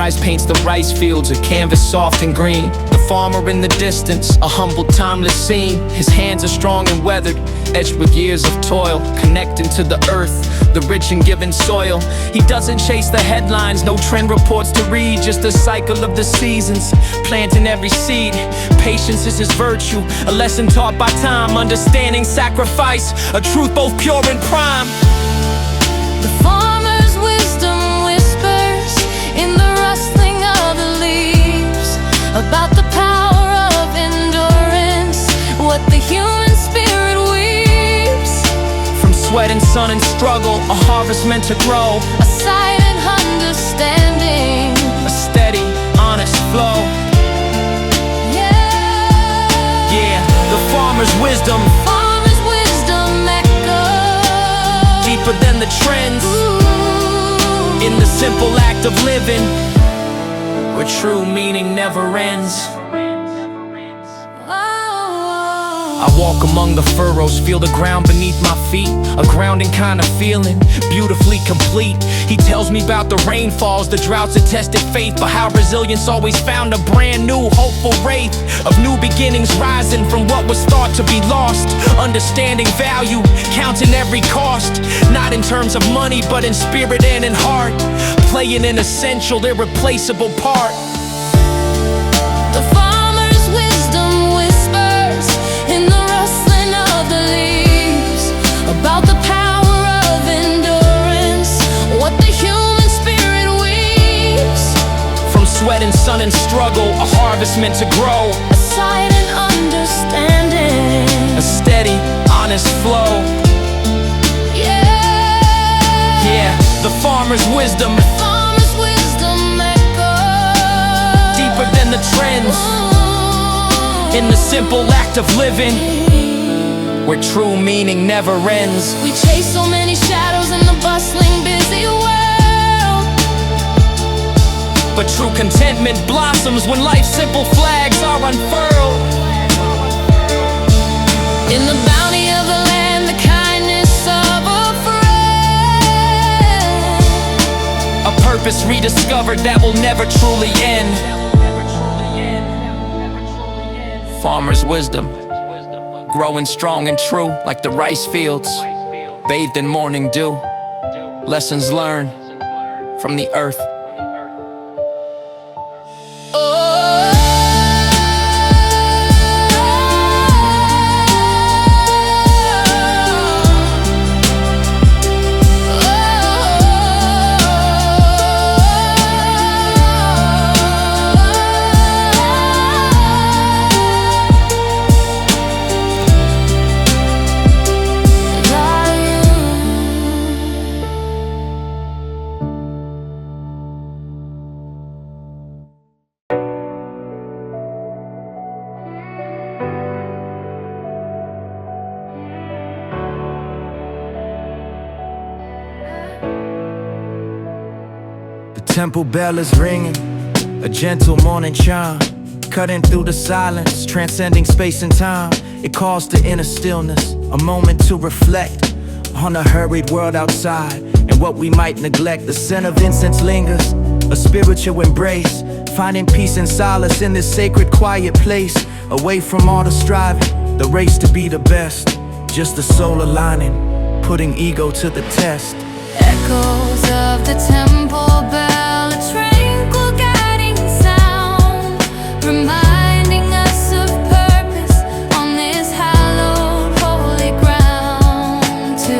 sunrise paints the rice fields, a canvas soft and green. The farmer in the distance, a humble, timeless scene. His hands are strong and weathered, etched with years of toil, connecting to the earth, the rich and given soil. He doesn't chase the headlines, no trend reports to read, just a cycle of the seasons, planting every seed. Patience is his virtue, a lesson taught by time, understanding sacrifice, a truth both pure and prime. The farmer's wisdom whispers in the rustling of the leaves about the power of endurance, what the human spirit weaves. From sweat and sun and struggle, a harvest meant to grow, a silent understanding, a steady, honest flow. Yeah, the farmer's wisdom echoes deeper than the trends. In the simple act of living, where true meaning never ends. I walk among the furrows, feel the ground beneath my feet, a grounding kind of feeling, beautifully complete. He tells me about the rainfalls, the droughts that tested faith, but how resilience always found a brand new hopeful wraith of new beginnings rising from what was thought to be lost. Understanding value, counting every cost, not in terms of money but in spirit and in heart, playing an essential, irreplaceable part. The farmer's wisdom whispers in the rustling of the leaves about the power of endurance, what the human spirit weaves. From sweat and sun and struggle, a harvest meant to grow, a silent understanding, a steady, honest flow. Yeah, the farmer's wisdom echoes deeper than the trends. In the simple act of living, where true meaning never ends. We chase so many shadows in the bustling, busy world, but true contentment blossoms when life's simple flags are unfurled. In the bounty of the land, the kindness of a friend, a purpose rediscovered that will never truly end. Farmer's wisdom, growing strong and true like the rice fields, bathed in morning dew. Lessons learned from the earth. Temple bell is ringing, a gentle morning chime, cutting through the silence, transcending space and time. It calls to inner stillness, a moment to reflect on a hurried world outside and what we might neglect. The scent of incense lingers, a spiritual embrace, finding peace and solace in this sacred quiet place, away from all the striving, the race to be the best, just the soul aligning, putting ego to the test. Echoes of the temple bell, a tranquil guiding sound, reminding us of purpose on this hallowed holy ground. To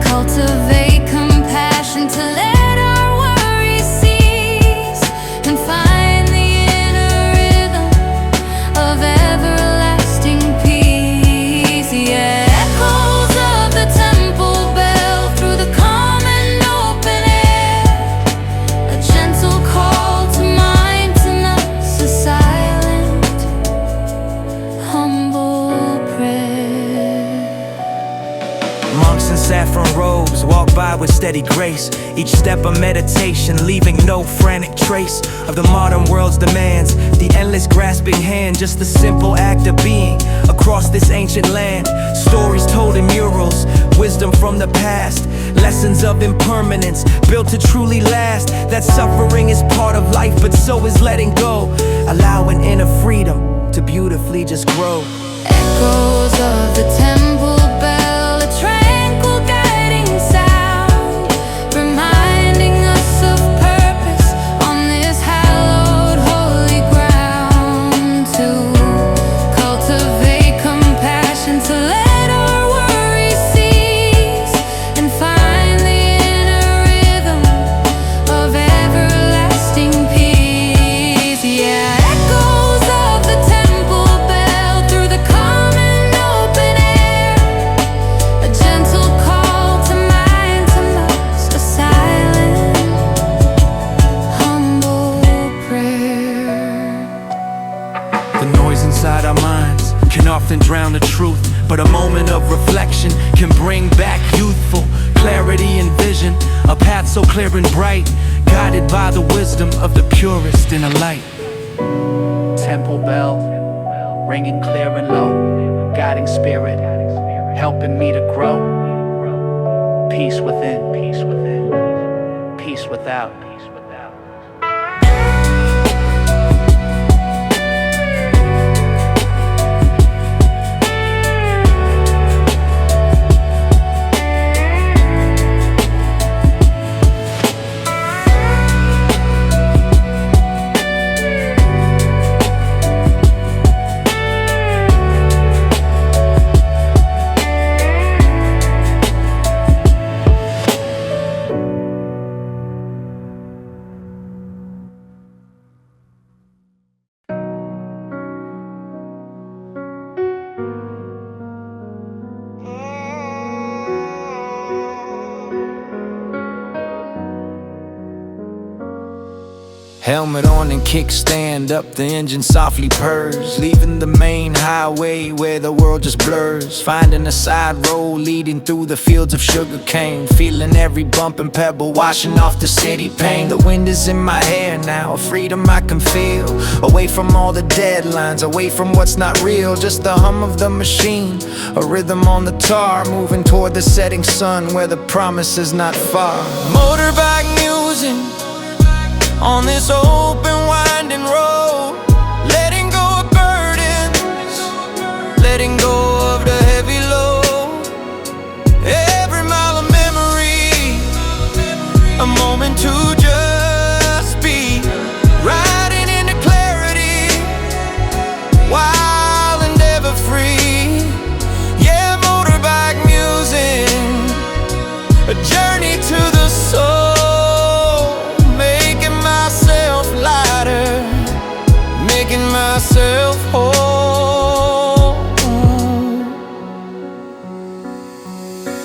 cultivate compassion, to let our worries cease, and find the inner rhythm of everlasting peace. Yeah, echoes of the temple bell through the calm and open air, a gentle call to mindfulness, a silent, humble prayer. Monks in saffron robes walk by with steady grace, each step a meditation, leaving no frantic trace of the modern world's demands. The endless grasping hand, just the simple act of being across this ancient land. Stories told in murals, wisdom from the past, Lessons of impermanence, built to truly last. That suffering is part of life, but so is letting go. Allowing inner freedom to beautifully just grow. Echoes of the temple bell, a tranquil guiding sound, reminding us of purpose on this hallowed holy ground. To cultivate compassion, to let our worries cease, and find the inner rhythm of everlasting peace. Yeah, echoes of the temple bell through the common open air, a gentle call to mind, to most, a silent, humble prayer. The noise inside our minds can often drown the truth, but a moment of reflection can bring back youthful clarity and vision. A path so clear and bright, guided by the wisdom of the purest inner light. Temple bell, ringing clear and low, guiding spirit, helping me to grow. Peace within, peace within, peace without, peace without. Helmet on and kickstand up, the engine softly purrs, leaving the main highway where the world just blurs. Finding a side road leading through the fields of sugar cane, feeling every bump and pebble washing off the city pain. The wind is in my hair now, a freedom I can feel, away from all the deadlines, away from what's not real, just the hum of the machine, a rhythm on the tar, moving toward the setting sun where the promise is not far. Motorbike musing on this open winding road, letting go of burdens, letting go of the heavy load. Every mile of memory, a moment to just be, riding into clarity, wild and ever free. Yeah, motorbike musing, a journey to the soul, making myself whole.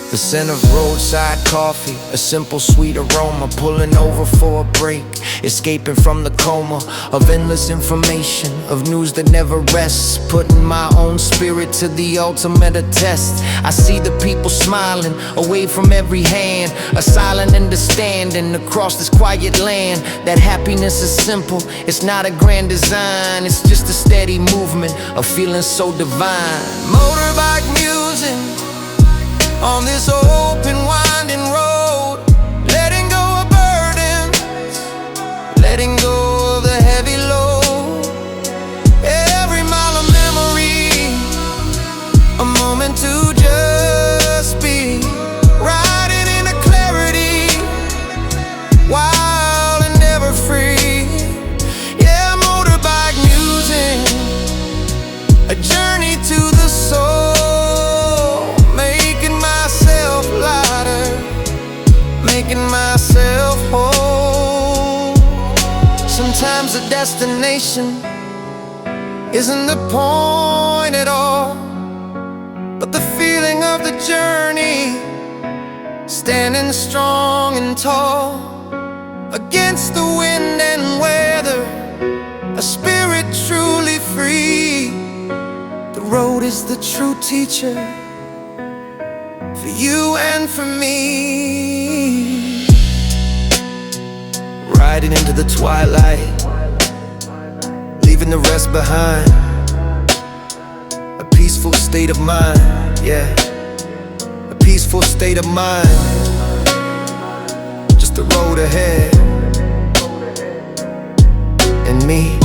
The scent of roadside coffee, a simple sweet aroma, pulling over for a break, escaping from the coma of endless information, of news that never rests, putting my own spirit to the ultimate test. I see the people smiling away from every hand, a silent understanding across this quiet land, that happiness is simple, it's not a grand design, it's just a steady movement, a feeling so divine. Motorbike musing on this open winding road, letting go of burdens, letting go of the heavy load. Every mile of memory, a moment to just be, riding into clarity, wild and ever free. Yeah, motorbike musing, a journey to the soul, making myself lighter, making myself whole. Sometimes the destination isn't the point at all, but the feeling of the journey, standing strong and tall, against the wind and weather, a spirit truly free. The road is the true teacher, for you and for me. Riding into the twilight, leaving the rest behind, a peaceful state of mind, yeah, a peaceful state of mind. the road ahead, and me.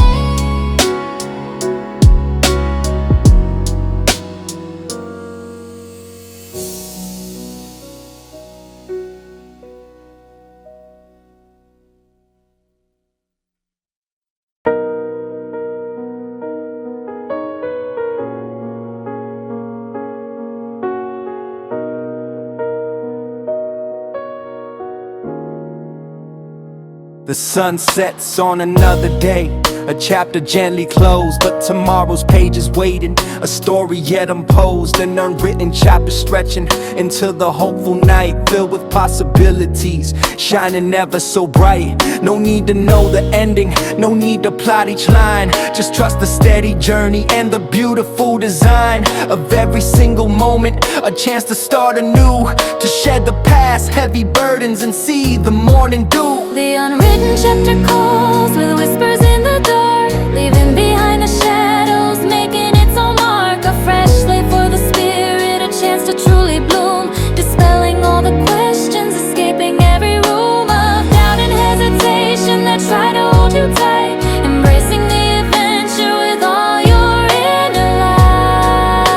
The sun sets on another day, a chapter gently closed, but tomorrow's page is waiting. A story yet unposed, an unwritten chapter stretching into the hopeful night, filled with possibilities, shining ever so bright. No need to know the ending, no need to plot each line. Just trust the steady journey and the beautiful design of every single moment. A chance to start anew, to shed the past heavy burdens and see the morning dew. The unwritten chapter calls with whispers in the dark, leaving behind the shadows, making its own mark. A fresh slate for the spirit, a chance to truly bloom, dispelling all the questions, escaping every room of doubt and hesitation that try to hold you tight, embracing the adventure with all your inner light.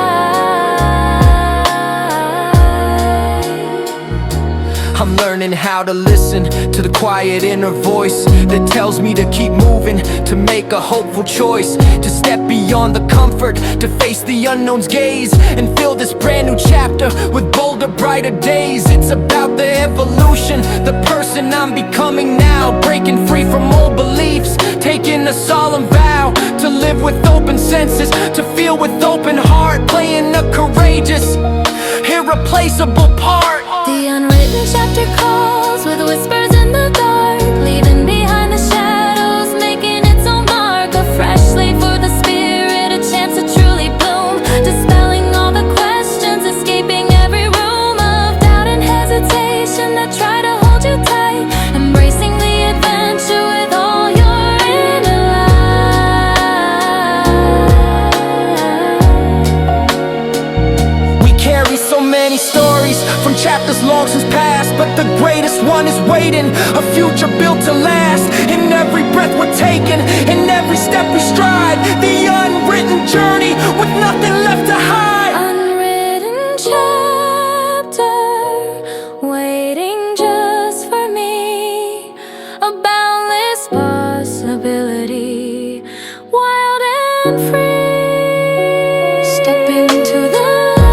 I'm learning how to listen to the quiet inner voice that tells me to keep moving, to make a hopeful choice, to step beyond the comfort, to face the unknown's gaze, and fill this brand new chapter with bolder, brighter days. It's about the evolution, the person I'm becoming now, breaking free from old beliefs, taking a solemn vow to live with open senses, to feel with open heart, playing a courageous, irreplaceable part. The unwritten chapter calls with whispers in the dark, leaving behind the shadows, making its own mark. A fresh slate for the spirit, a chance to truly bloom, dispelling all the questions, escaping every room of doubt and hesitation that try to hold you tight, embracing the adventure with all your inner light. We carry so many stories from chapters long since past, but the greatest one is waiting, a future built to last. In every breath we're taking, in every step we stride, the unwritten journey with nothing left to hide. Unwritten chapter, waiting just for me, a boundless possibility, wild and free. Step into the light,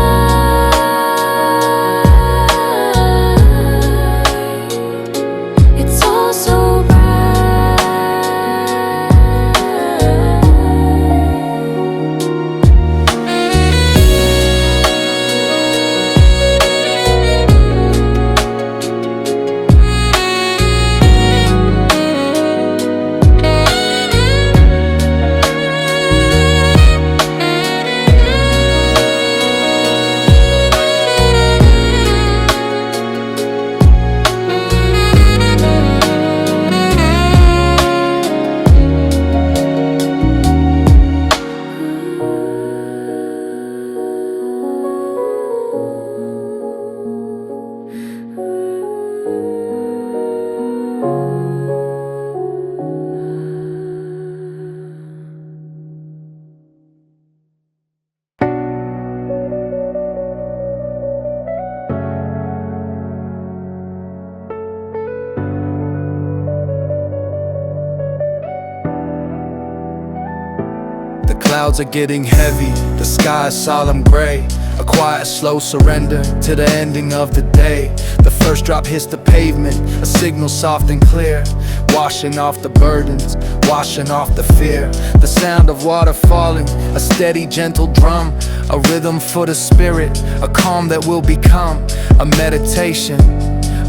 it's all so The clouds are getting heavy, the sky is solemn gray. A quiet, slow surrender to the ending of the day. The first drop hits the pavement, a signal soft and clear, washing off the burdens, washing off the fear. The sound of water falling, a steady, gentle drum, a rhythm for the spirit, a calm that will become a meditation.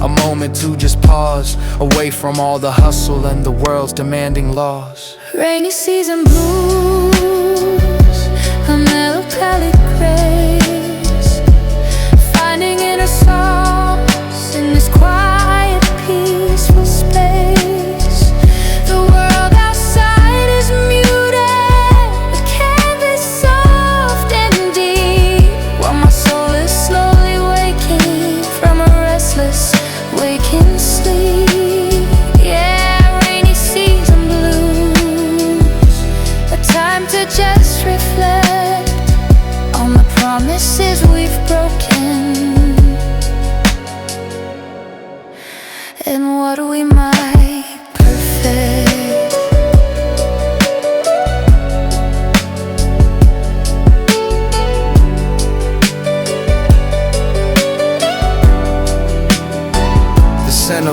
A moment to just pause, away from all the hustle and the world's demanding laws. Rainy season blues, a melancholic grace, finding inner solace in this quiet, peaceful space. The world outside is muted, the canvas soft and deep, while my soul is slowly waking from a restless waking sleep.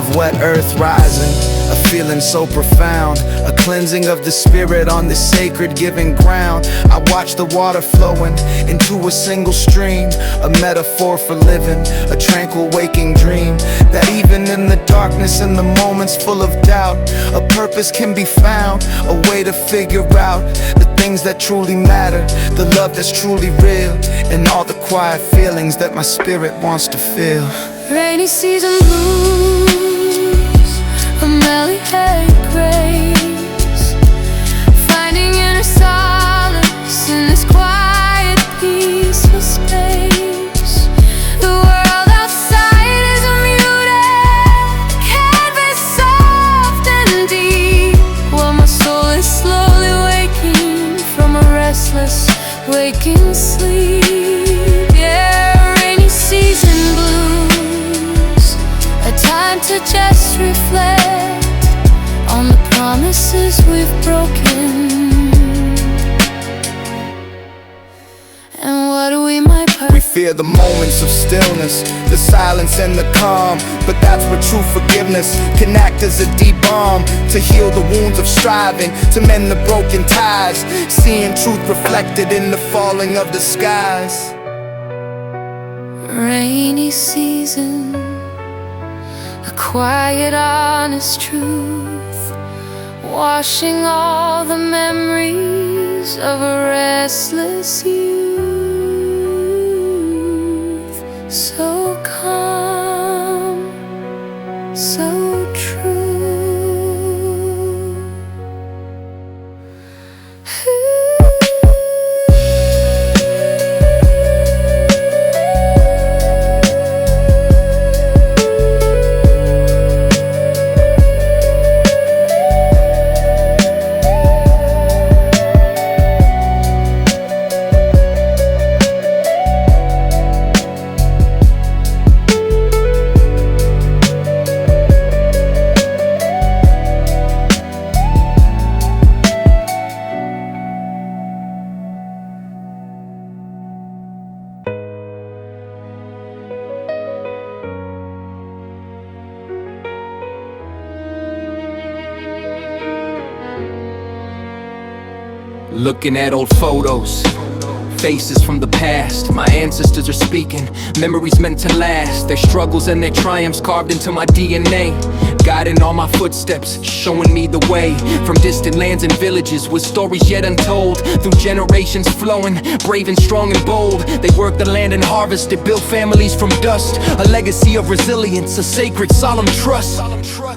of wet earth rising, a feeling so profound, a cleansing of the spirit on this sacred giving ground. I watch the water flowing into a single stream, a metaphor for living, a tranquil waking dream, that even in the darkness and the moments full of doubt, a purpose can be found, a way to figure out the things that truly matter, the love that's truly real, and all the quiet feelings that my spirit wants to feel. Rainy season blues, a melancholy grace, finding inner solace in this quiet, peaceful space. The world outside is a muted canvas, soft and deep, while my soul is slowly waking from a restless, waking sleep. Yeah, rainy season blues, a time to just reflect on the promises we've broken, and what we might We fear the moments of stillness, the silence and the calm, but that's where true forgiveness can act as a deep balm to heal the wounds of striving, to mend the broken ties, seeing truth reflected in the falling of the skies. Rainy season, a quiet, honest truth, washing all the memories of a restless youth. So calm, so true. Looking at old photos, faces from the past, my ancestors are speaking, memories meant to last, their struggles and their triumphs carved into my DNA, guiding all my footsteps, showing me the way, from distant lands and villages with stories yet untold, through generations flowing, brave and strong and bold, they worked the land and harvested, built families from dust, a legacy of resilience, a sacred solemn trust.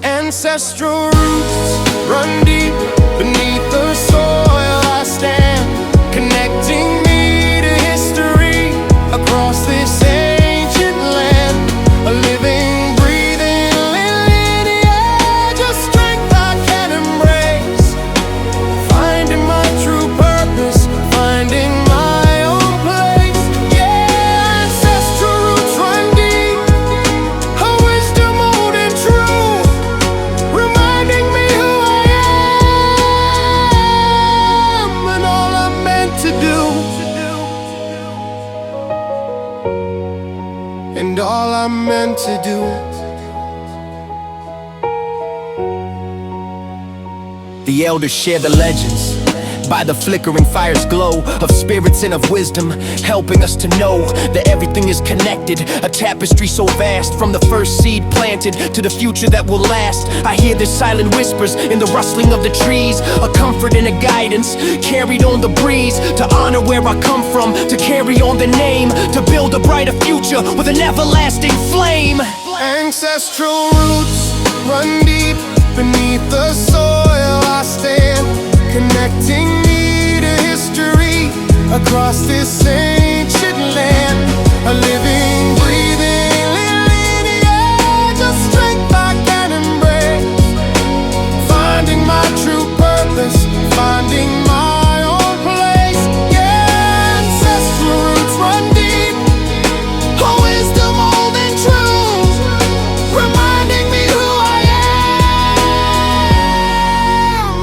Ancestral roots run deep beneath the soil I stand, connecting me to history across this ancient land, a living, breathing lineage, a strength I can embrace, finding my true purpose, finding my own place. Yeah, ancestral roots run deep, a wisdom old and true, reminding me who I am and all I'm meant to do, and all I'm meant to do. The elders share the legends, by the flickering fire's glow of spirits and of wisdom, helping us to know that everything is connected, a tapestry so vast, from the first seed planted to the future that will last. I hear the silent whispers in the rustling of the trees, a comfort and a guidance carried on the breeze, to honor where I come from, to carry on the name, to build a brighter future with an everlasting flame. Ancestral roots run deep beneath the soil I stand, connecting me to history across this ancient land, a living, breathing lineage, a strength I can embrace, finding my true purpose, finding my own place. Yeah, ancestral roots run deep, a wisdom old and true, reminding me who I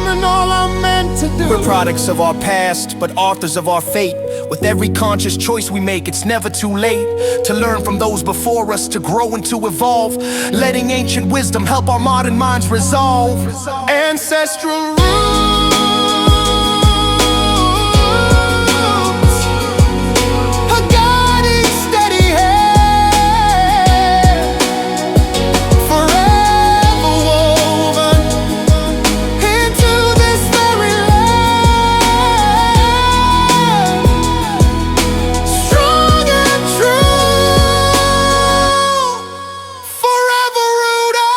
am and all I'm meant to do. We're proud products of our past, but authors of our fate. With every conscious choice we make, it's never too late to learn from those before us, to grow and to evolve, letting ancient wisdom help our modern minds resolve. Ancestral roots, a guiding steady hand, forever woven into this very land, strong and true, forever rooted.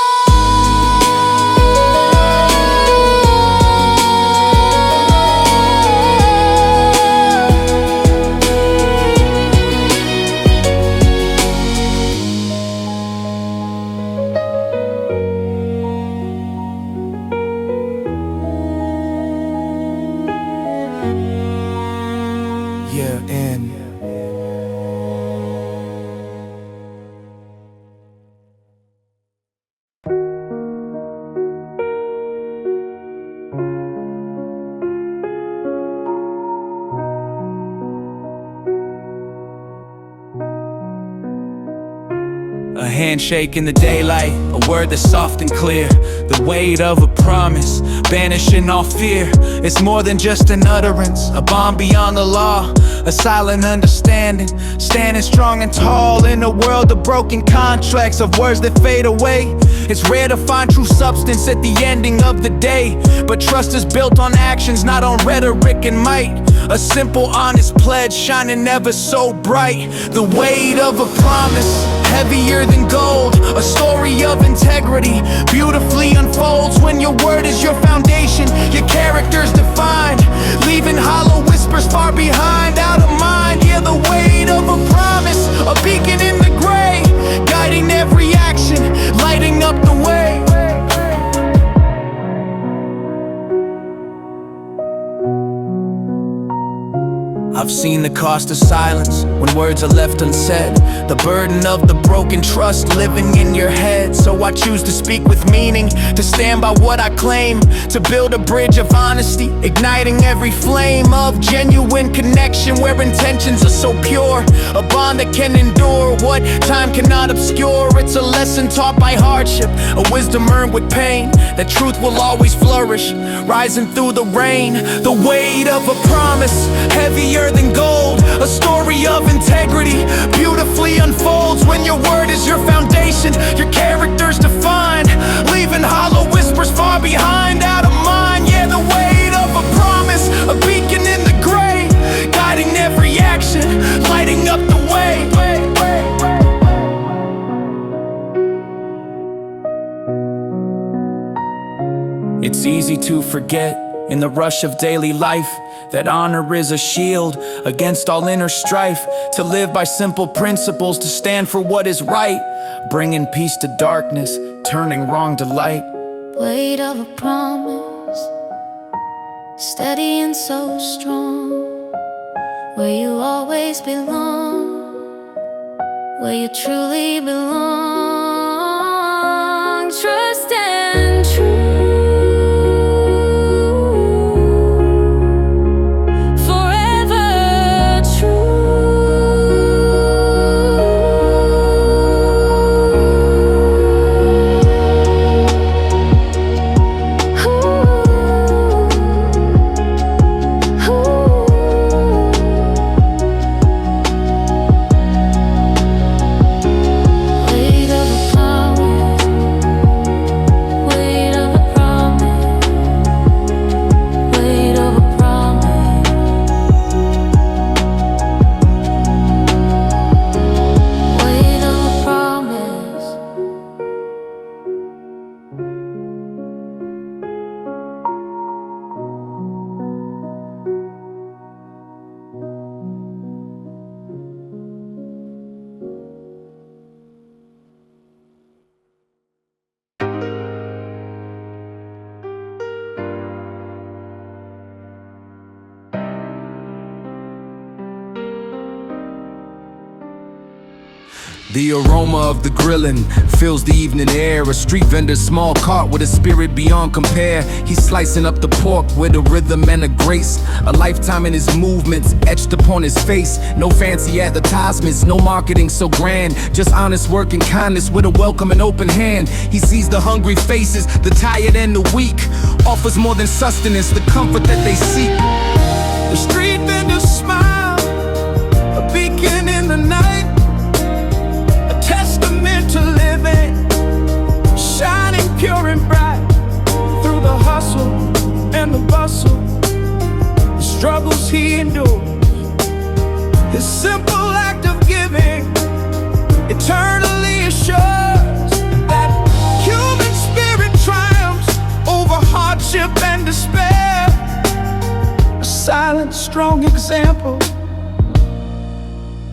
Yeah, and A handshake in the daylight, a word that's soft and clear. The weight of a promise, banishing all fear. It's more than just an utterance, a bond beyond the law, a silent understanding, standing strong and tall in a world of broken contracts, of words that fade away. It's rare to find true substance at the ending of the day, but trust is built on actions, not on rhetoric and might. A simple, honest pledge, shining ever so bright. The weight of a promise, heavier than gold. A story of integrity, beautifully unfolds when your word is your foundation, your character's defined, leaving hollow whispers far behind, out of mind. Yeah, the weight of a promise, a beacon in the gray, guiding every action, lighting up the way. I've seen the cost of silence when words are left unsaid, the burden of the broken trust living in your head. So I choose to speak with meaning, to stand by what I claim, to build a bridge of honesty, igniting every flame of genuine connection where intentions are so pure, a bond that can endure what time cannot obscure. It's a lesson taught by hardship, a wisdom earned with pain, that truth will always flourish, rising through the rain. The weight of a promise, heavier than gold, a story of integrity, beautifully unfolds when your word is your foundation, your character's defined, leaving hollow whispers far behind, out of mind. Yeah, the weight of a promise, a beacon in the gray, guiding every action, lighting up the way. It's easy to forget in the rush of daily life that honor is a shield against all inner strife, to live by simple principles, to stand for what is right, bringing peace to darkness, turning wrong to light. Weight of a promise, steady and so strong, where you always belong, where you truly belong. Trust and truth, The aroma of the grilling fills the evening air. A street vendor's small cart with a spirit beyond compare. He's slicing up the pork with a rhythm and a grace. A lifetime in his movements etched upon his face. No fancy advertisements, no marketing so grand. Just honest work and kindness with a welcome and open hand. He sees the hungry faces, the tired and the weak. Offers more than sustenance, the comfort that they seek. The street vendor's smile, a beacon in the night. Testament to living, shining pure and bright through the hustle and the bustle, the struggles he endures. His simple act of giving eternally assures that human spirit triumphs over hardship and despair. A silent, strong example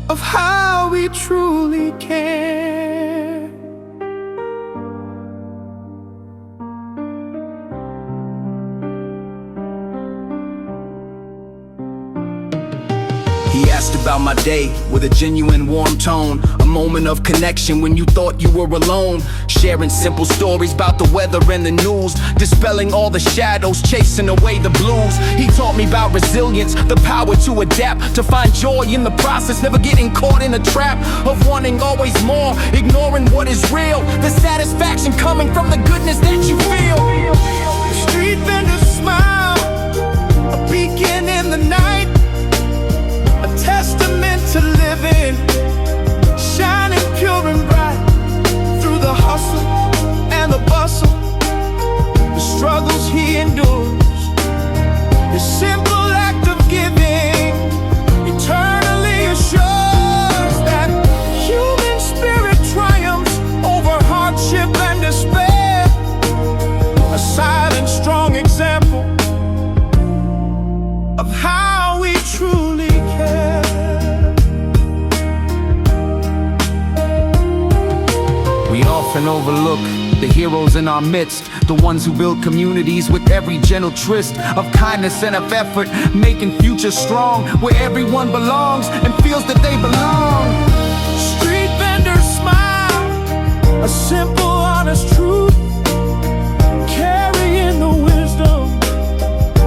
of how we truly care. He asked about my day with a genuine warm tone. A moment of connection when you thought you were alone. Sharing simple stories about the weather and the news. Dispelling all the shadows, chasing away the blues. He taught me about resilience, the power to adapt, to find joy in the process, never getting caught in a trap of wanting always more, ignoring what is real. The satisfaction coming from the goodness that you feel. Street vendors smile, a beacon in the night. A testament to living, shining pure and bright through the hustle and the bustle, the struggles he endures. His simple act of giving eternally assures that human spirit triumphs over hardship and despair. A silent, strong example of how we truly care. We often overlook the heroes in our midst, the ones who build communities with every gentle tryst of kindness and of effort, making futures strong where everyone belongs and feels that they belong. Street vendors smile, a simple, honest truth, carrying the wisdom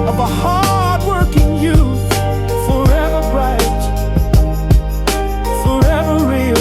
of a hard-working youth. Forever bright, forever real.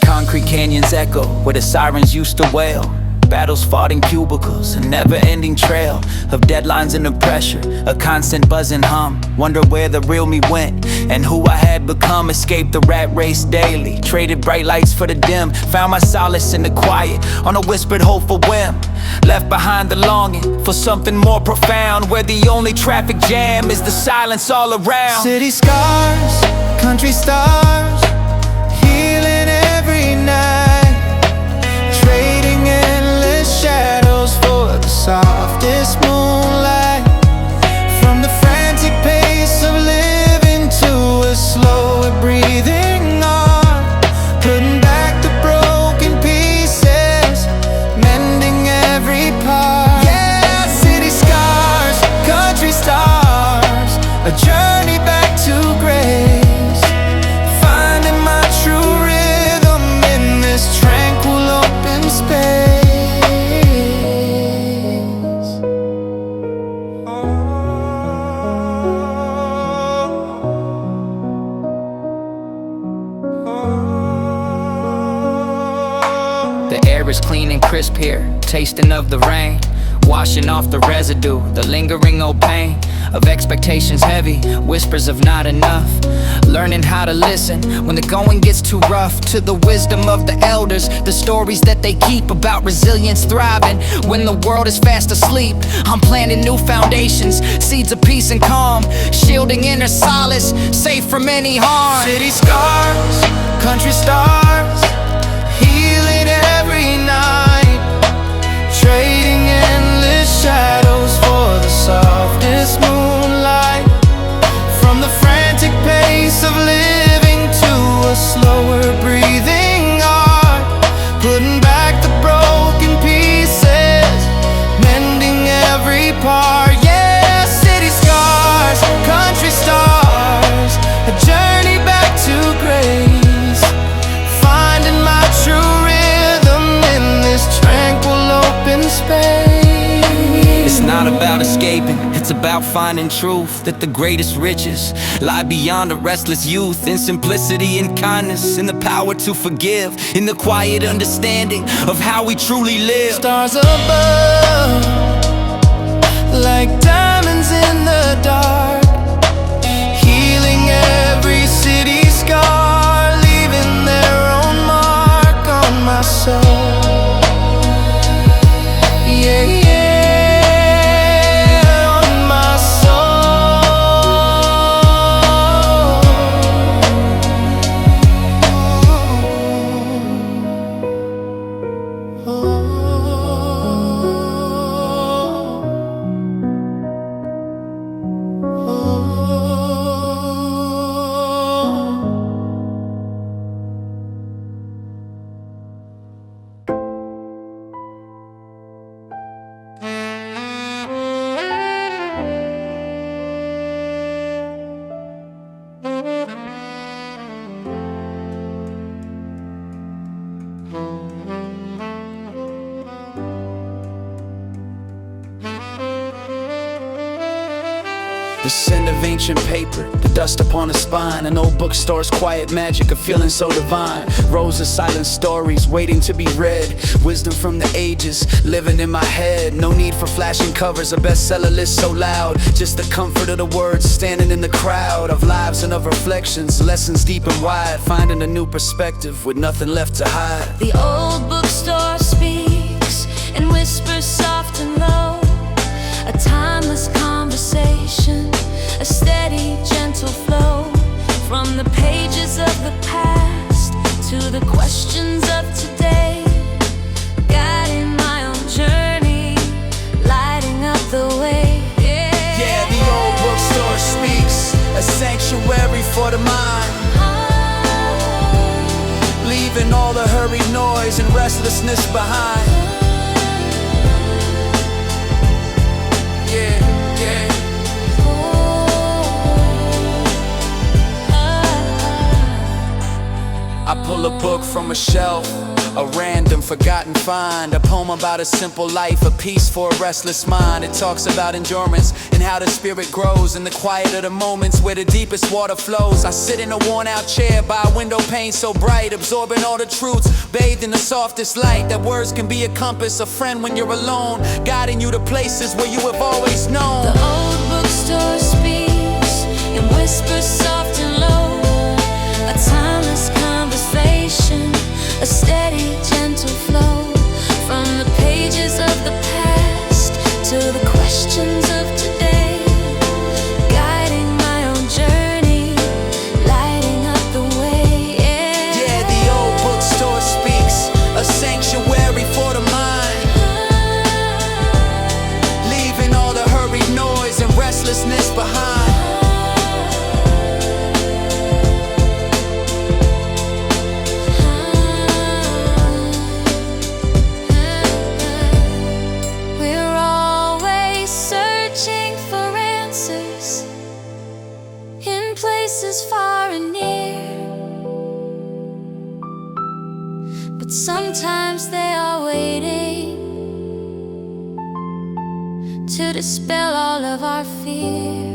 Concrete canyons echo where the sirens used to wail. Battles fought in cubicles, a never-ending trail of deadlines and the pressure, a constant buzzing hum. Wonder where the real me went and who I had become. Escaped the rat race daily, traded bright lights for the dim. Found my solace in the quiet, on a whispered hopeful whim. Left behind the longing for something more profound, where the only traffic jam is the silence all around. City scars, country stars, healing every night, trading endless shadows for the softest moonlight. From the frantic pace of living to a slower breathing on, putting back the broken pieces, mending every part. Yeah, city scars, country stars, a journey back to grace. is clean and crisp here, tasting of the rain, washing off the residue, the lingering old pain of expectations heavy, whispers of not enough. Learning how to listen when the going gets too rough, to the wisdom of the elders, the stories that they keep about resilience thriving when the world is fast asleep. I'm planting new foundations, seeds of peace and calm, shielding inner solace, safe from any harm. City scars, country stars, healing every night, trading endless shadows for the softest moonlight. From the frantic pace of living to a slower breathing art, putting back the broken pieces, mending every part. Yeah, city scars, country stars, a journey back to grace, finding my true rhythm in this tranquil open space. It's not about escaping, it's about finding truth, that the greatest riches lie beyond a restless youth, in simplicity and kindness, in the power to forgive, in the quiet understanding of how we truly live. Stars above, like diamonds in the dark, healing every city scar, leaving their own mark on my soul. Yeah, yeah. The scent of ancient paper, the dust upon the spine, an old bookstore's quiet magic, a feeling so divine. Rows of silent stories waiting to be read, wisdom from the ages living in my head. No need for flashing covers, a bestseller list so loud, just the comfort of the words standing in the crowd of lives and of reflections, lessons deep and wide, finding a new perspective with nothing left to hide. The old bookstore speaks in whispers soft and low, a timeless conversation, a steady, gentle flow, from the pages of the past to the questions of today, guiding my own journey, lighting up the way. Yeah, the old bookstore speaks, a sanctuary for the mind, leaving all the hurried noise and restlessness behind. Yeah, yeah. I pull a book from a shelf, a random forgotten find, a poem about a simple life, a piece for a restless mind. It talks about endurance and how the spirit grows in the quiet of the moments where the deepest water flows. I sit in a worn out chair by a window pane so bright, absorbing all the truths, bathed in the softest light, that words can be a compass, a friend when you're alone, guiding you to places where you have always known. The old bookstore speaks in whispers soft and low, a timeless conversation, a steady, gentle flow, from the pages of the past to the questions of today, guiding my own journey, lighting up the way. Yeah, the old bookstore speaks, a sanctuary for the mind, leaving all the hurried noise and restlessness behind. Far and near, but sometimes they are waiting to dispel all of our fear.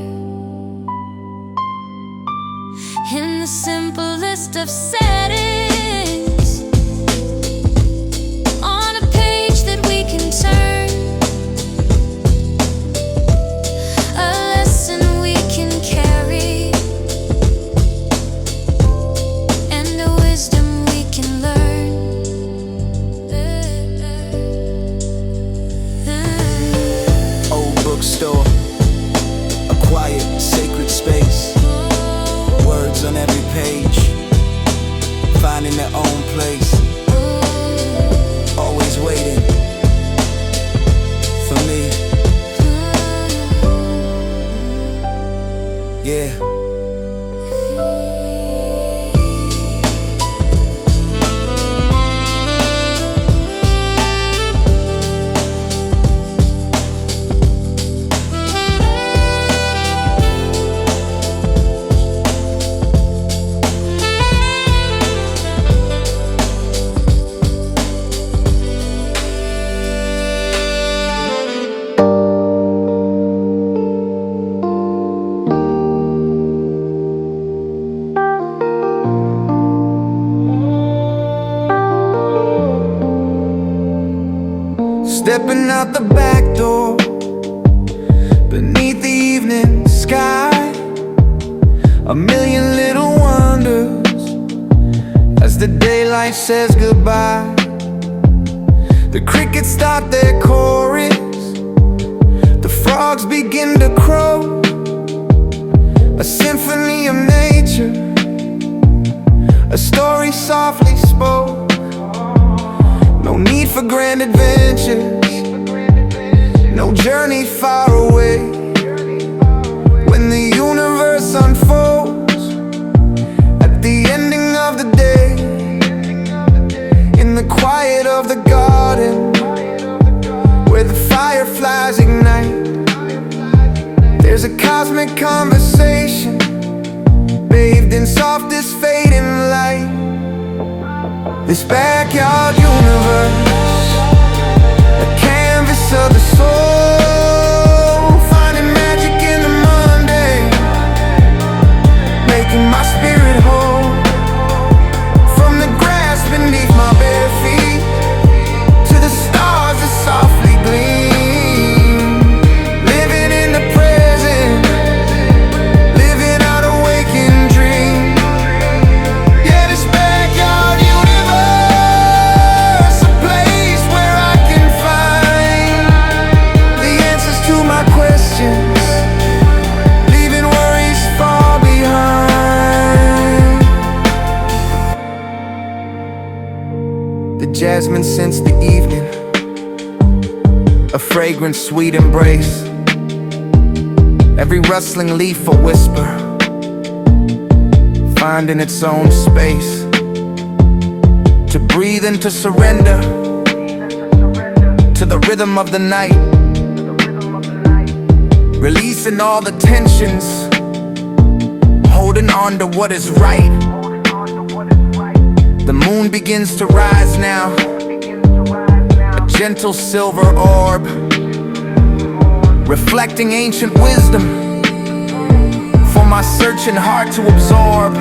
In the simplest of settings, on page, finding their own place, always waiting for me. Yeah. Stepping out the back door, beneath the evening sky, a million little wonders as the daylight says goodbye. The crickets start their chorus, the frogs begin to crow, a symphony of nature, a story softly spoke. No need for grand adventures, no journey far away. When the universe unfolds at the ending of the day, in the quiet of the garden where the fireflies ignite, there's a cosmic conversation bathed in softest fading light. This backyard universe, a canvas of the soul, finding magic in the Monday, making my spirit whole. From the grass beneath my bare feet to the stars that softly gleam, living in the present, living out a waking dream. Yeah, this backyard universe, a place where I can find the answers to my questions, leaving worries far behind. The jasmine scents the evening, a fragrant sweet embrace, every rustling leaf a whisper, finding its own space, to breathe and to surrender to the rhythm of the night, releasing all the tensions, holding on to what is right. The moon begins to rise now, a gentle silver orb, reflecting ancient wisdom for my searching heart to absorb.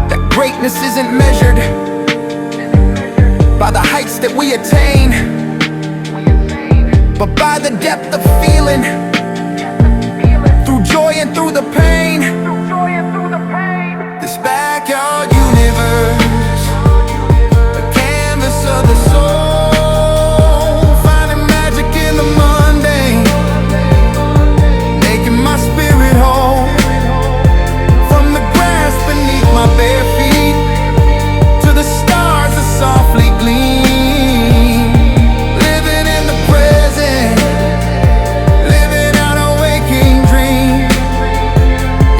That greatness isn't measured by the heights that we attain, but by the depth of feeling, through joy and through the pain. This backyard universe, a canvas of the soul, finding magic in the mundane, making my spirit whole. From the grass beneath my bare feet to the stars that softly gleam, living in the present, living out a waking dream.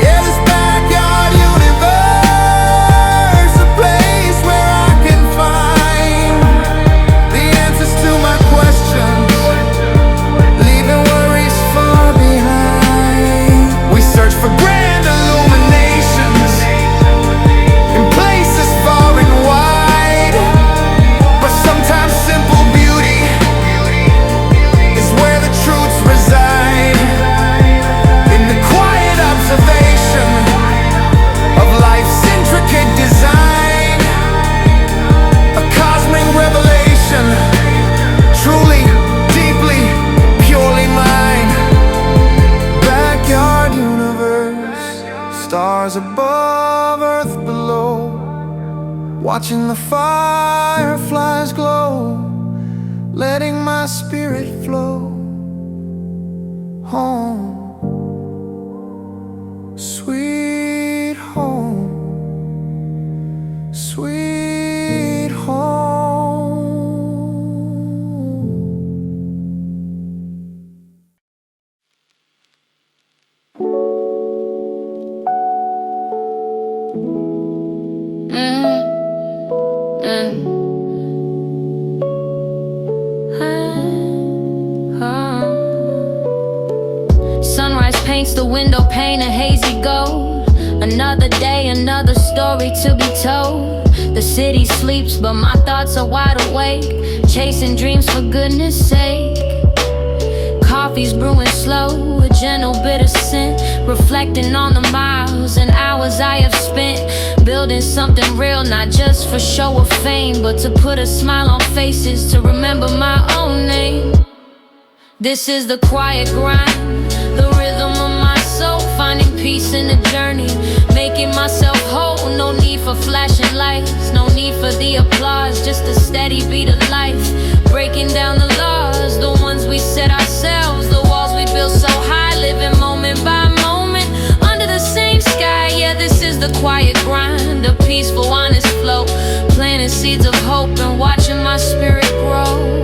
Yeah, this backyard universe, a place where I can find the answers to my questions, leaving worries far behind. We search for grand illuminations in places far and wide, but sometimes simple beauty is where the truths reside. In the quiet observation of life's intricate design, a cosmic revelation, truly, deeply, purely mine. Backyard universe, stars above, earth below, watching the fireflies glow, letting my spirit flow home, sweet home. Sunrise paints the window pane a hazy gold. Another day, another story to be told. The city sleeps, but my thoughts are wide awake, chasing dreams for goodness sake. Coffee's brewing slow, a gentle bitter scent, reflecting on the miles and hours I have spent building something real, not just for show of fame, but to put a smile on faces, to remember my own name. This is the quiet grind, the rhythm of my soul, finding peace in the journey, making myself whole. No need for flashing lights, no need for the applause, just a steady beat of life, breaking down the laws, the ones we set ourselves, the walls we built so high, living moment by moment under the same sky. Yeah, this is the quiet grind, a peaceful, honest flow, planting seeds of hope and watching my spirit grow.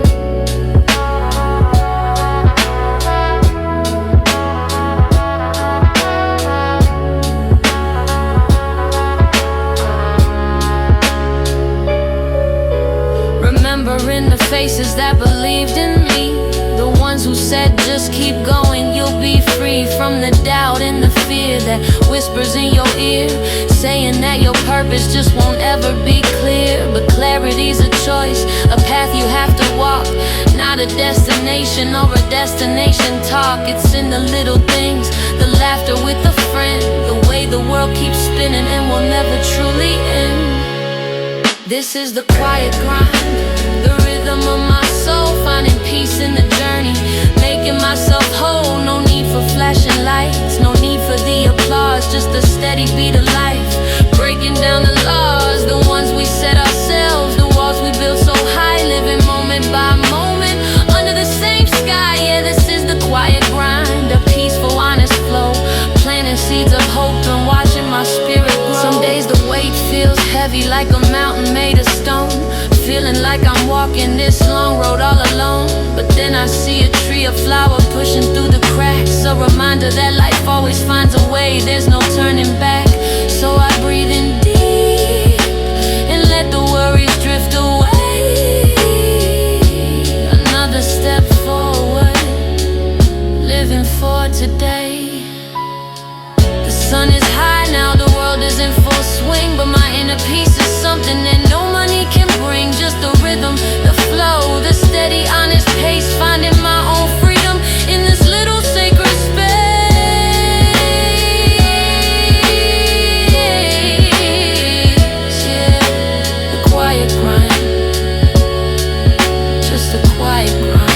Remembering the faces that believed in me, the ones who said just keep going, you'll be free from the doubt and the fear that whispers in your ear, saying that your purpose just won't ever be clear. But clarity's a choice, a path you have to walk, not a destination or a destination talk. It's in the little things, the laughter with a friend, the way the world keeps spinning and will never truly end. This is the quiet grind, the rhythm of my soul, finding peace in the journey, making myself whole. No need for flashing lights, no need for the applause, just a steady beat of life, breaking down the laws, the ones we set ourselves, the walls we built so high, living moment by moment under the same sky. Yeah, this is the quiet grind, a peaceful, honest flow, planting seeds of hope and watching my spirit grow. Some days the weight feels heavy like a mountain made of stone, feeling like I'm walking this long road all alone. But then I see a tree, a flower pushing through the cracks, a reminder that life always finds a way, there's no turning back. So I breathe in deep and let the worries drift away. Another step forward, living for today. The sun is high now, the world is in full swing, but my inner peace is something that no money can bring. Just the rhythm, the flow, the steady, honest pace, finding my own freedom in this little sacred space. Yeah, the quiet grind, just the quiet grind.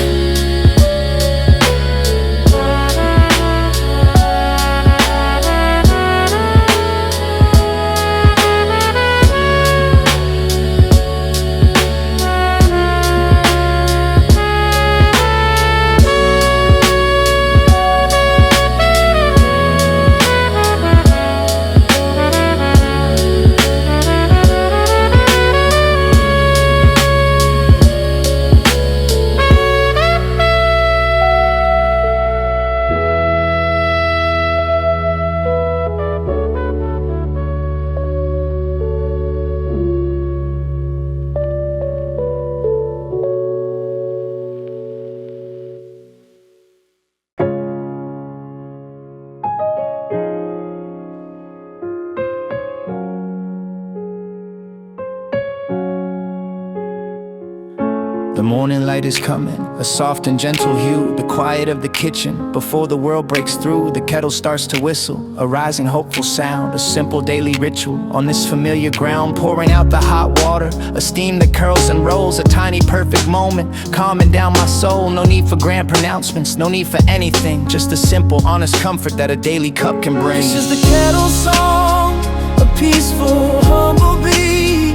The morning light is coming, a soft and gentle hue, the quiet of the kitchen. Before the world breaks through, the kettle starts to whistle, a rising hopeful sound, a simple daily ritual. On this familiar ground, pouring out the hot water, a steam that curls and rolls, a tiny perfect moment, calming down my soul. No need for grand pronouncements, no need for anything, just a simple, honest comfort that a daily cup can bring. This is the kettle song, a peaceful, humble beat,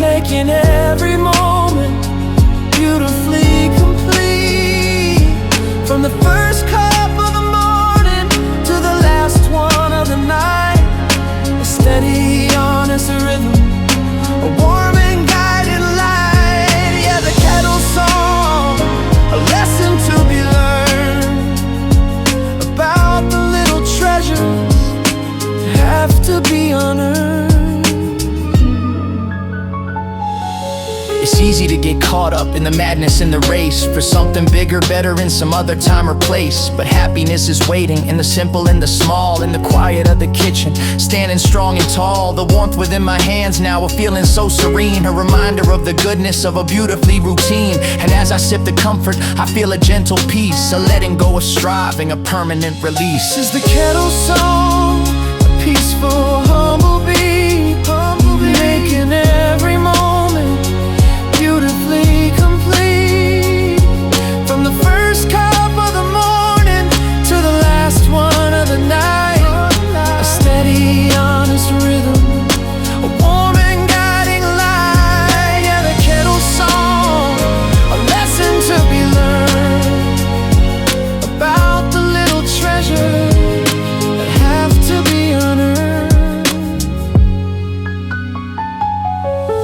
making every moment beautifully complete. From the first cup of the morning to the last one of the night, a steady, honest rhythm, a warm and guiding light. Yeah, the kettle song, a lesson to be learned about the little treasures that have to be unearthed. It's easy to get caught up in the madness in the race for something bigger, better in some other time or place. But happiness is waiting in the simple and the small, in the quiet of the kitchen, standing strong and tall. The warmth within my hands now, a feeling so serene, a reminder of the goodness of a beautifully routine. And as I sip the comfort, I feel a gentle peace, a letting go of striving, a permanent release. This is the Kettle song, a peaceful, humble beat, making every moment beautifully complete. From the first cup of the morning to the last one of the night, a steady, honest rhythm, a warm and guiding light. Yeah, the Kettle song, a lesson to be learned about the little treasures that have to be unearned.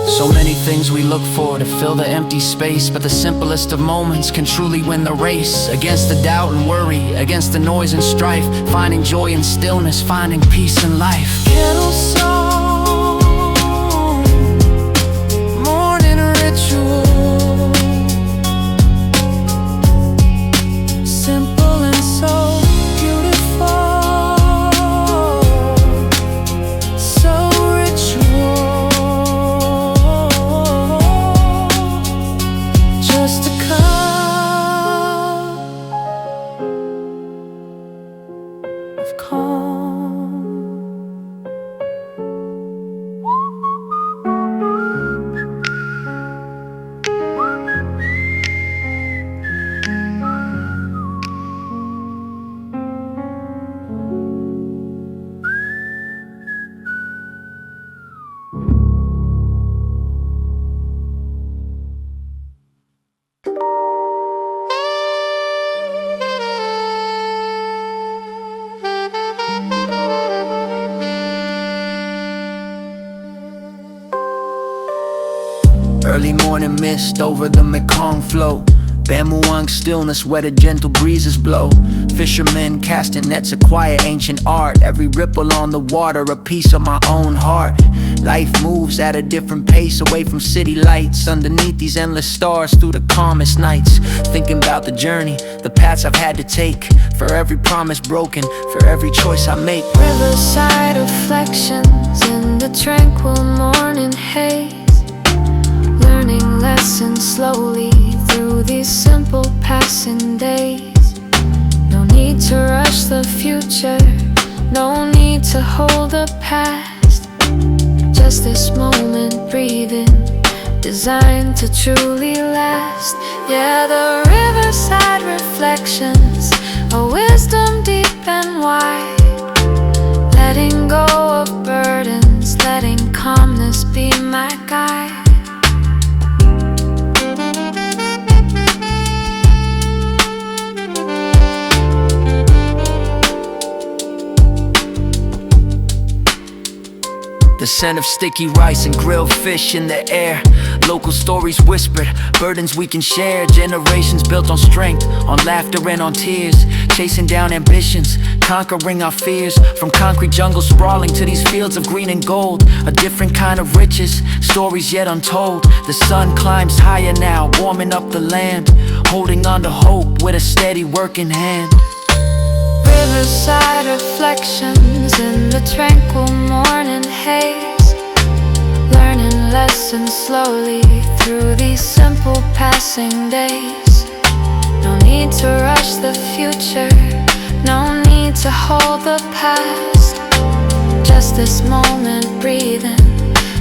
So many things we look for to fill the empty space, but the simplest of moments can truly win the race. Against the doubt and worry, against the noise and strife, finding joy in stillness, finding peace in life. Kettle song, morning ritual, simple and so beautiful, so ritual. Just a cup of calm. Early morning mist over the Mekong flow, Bambooang stillness where the gentle breezes blow. Fishermen casting nets, a quiet ancient art. Every ripple on the water, a piece of my own heart. Life moves at a different pace, away from city lights, underneath these endless stars, through the calmest nights. Thinking about the journey, the paths I've had to take, for every promise broken, for every choice I make. Riverside reflections in the tranquil morning haze, learning lessons slowly through these simple passing days. No need to rush the future, no need to hold the past. Just this moment breathing, designed to truly last. Yeah, the riverside reflections, a wisdom deep and wide, letting go of burdens, letting calmness be my guide. The scent of sticky rice and grilled fish in the air. Local stories whispered, burdens we can share. Generations built on strength, on laughter and on tears. Chasing down ambitions, conquering our fears. From concrete jungles sprawling to these fields of green and gold. A different kind of riches, stories yet untold. The sun climbs higher now, warming up the land. Holding on to hope with a steady working hand. Riverside reflections in the tranquil morning haze, learning lessons slowly through these simple passing days. No need to rush the future, no need to hold the past. Just this moment breathing,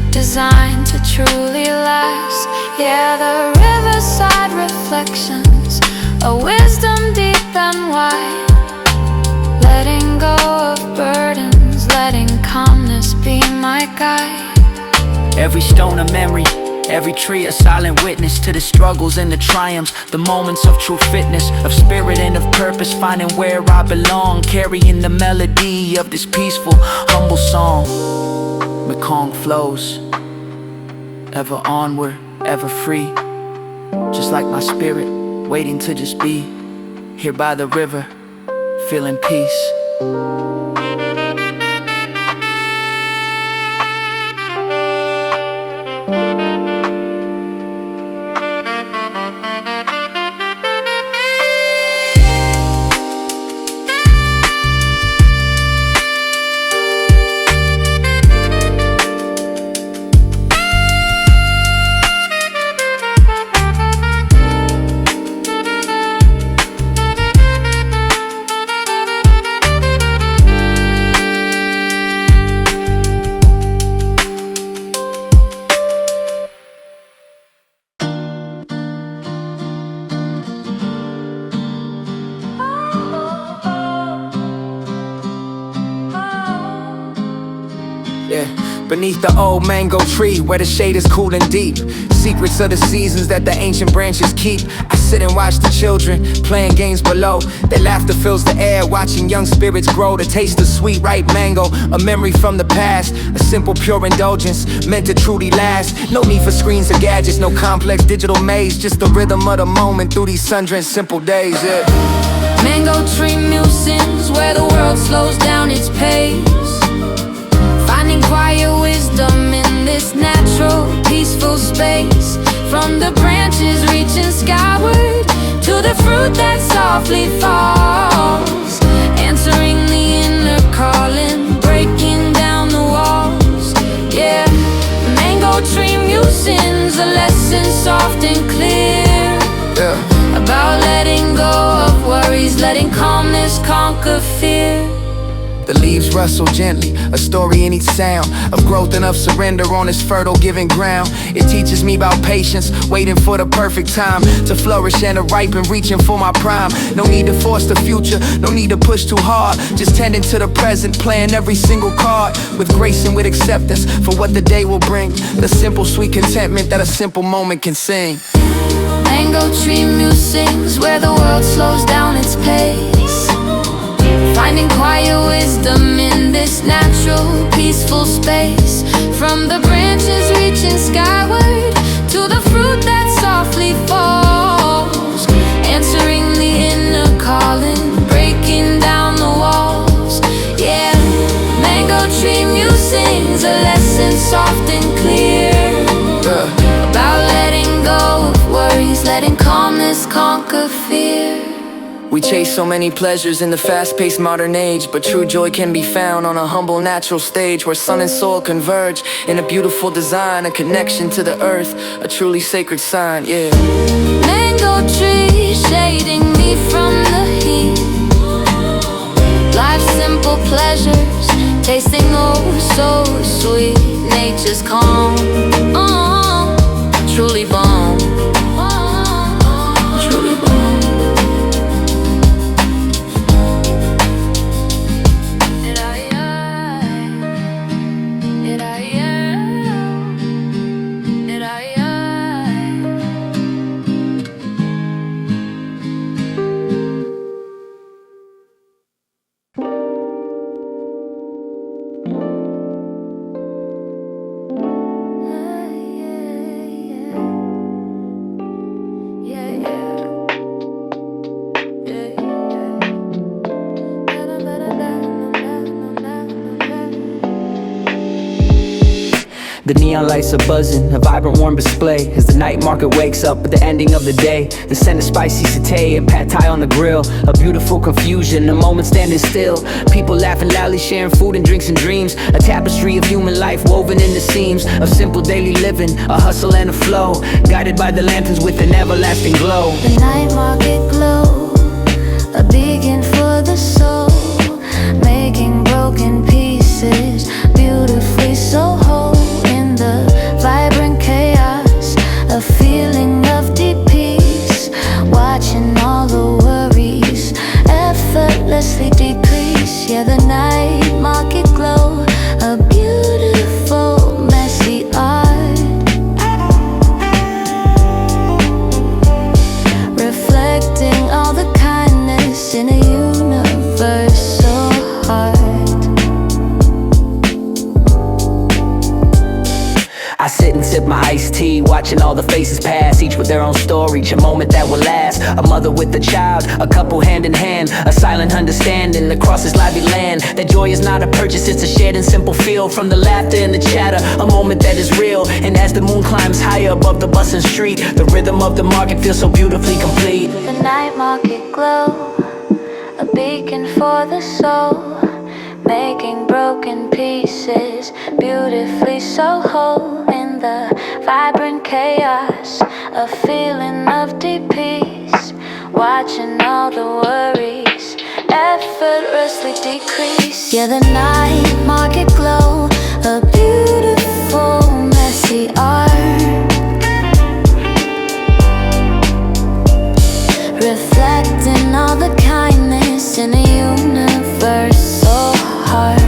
designed to truly last. Yeah, the riverside reflections, a wisdom deep and wide, letting go of burdens, letting calmness be my guide. Every stone a memory, every tree a silent witness to the struggles and the triumphs, the moments of true fitness, of spirit and of purpose, finding where I belong, carrying the melody of this peaceful, humble song. Mekong flows, ever onward, ever free, just like my spirit, waiting to just be here by the river, feeling peace. beneath the old mango tree where the shade is cool and deep. Secrets of the seasons that the ancient branches keep. I sit and watch the children playing games below. Their laughter fills the air, watching young spirits grow. The taste of sweet ripe mango, a memory from the past. A simple pure indulgence meant to truly last. No need for screens or gadgets, no complex digital maze. Just the rhythm of the moment through these sundress simple days, yeah. Mango tree musings where the world slows down its pace. Finding quiet wisdom in this natural, peaceful space. From the branches reaching skyward to the fruit that softly falls. Answering the inner calling, breaking down the walls. Yeah, mango tree musings, a lesson soft and clear. Yeah. About letting go of worries, letting calmness conquer fear. The leaves rustle gently, a story in each sound of growth and of surrender on this fertile giving ground. It teaches me about patience, waiting for the perfect time to flourish and to ripen, reaching for my prime. No need to force the future, no need to push too hard. Just tending to the present, playing every single card with grace and with acceptance for what the day will bring. The simple, sweet contentment that a simple moment can sing. Mango tree musings where the world slows down its pace. Finding quiet wisdom in this natural, peaceful space. From the branches reaching skyward to the fruit that softly falls. Answering the inner calling, breaking down the walls. Yeah, mango tree musings, a lesson soft and clear. About letting go of worries, letting calmness conquer fear. We chase so many pleasures in the fast-paced modern age, but true joy can be found on a humble natural stage where sun and soil converge in a beautiful design, a connection to the earth, a truly sacred sign, yeah. Mango tree shading me from the heat. Life's simple pleasures, tasting oh so sweet. Nature's calm, truly balm. Truly balm. The neon lights are buzzing, a vibrant warm display as the night market wakes up at the ending of the day. The scent of spicy satay and pad thai on the grill, a beautiful confusion, a moment standing still. People laughing loudly, sharing food and drinks and dreams. A tapestry of human life woven in the seams of simple daily living, a hustle and a flow, guided by the lanterns with an everlasting glow. The night market glow, a beacon for the soul, making broken pieces beautifully so whole. The vibrant chaos, a feeling of deep peace. Watching all the worries effortlessly decrease. Yeah, the night market glow, a beautiful messy art, reflecting all the kindness in a universe so hard. I sit and sip my iced tea, watching all the faces pass, each with their own story, each a moment that will last. A mother with a child, a couple hand in hand, a silent understanding across this lively land. That joy is not a purchase, it's a shared and simple feel. From the laughter and the chatter, a moment that is real. And as the moon climbs higher above the bustling street, the rhythm of the market feels so beautifully complete. The night market glow, a beacon for the soul, making broken pieces beautifully so whole. In the vibrant chaos, a feeling of deep peace. Watching all the worries effortlessly decrease. Yeah, the night market glow, a beautiful messy art, reflecting all the kindness in a universe so hard.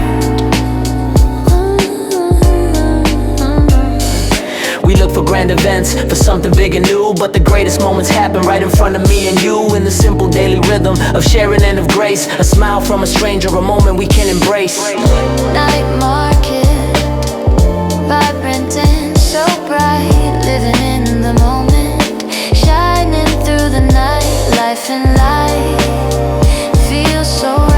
grand events for something big and new, but the greatest moments happen right in front of me and you, in the simple daily rhythm of sharing and of grace. A smile from a stranger, a moment we can embrace. Night market, vibrant and so bright, living in the moment, shining through the night. Life and light feels so right.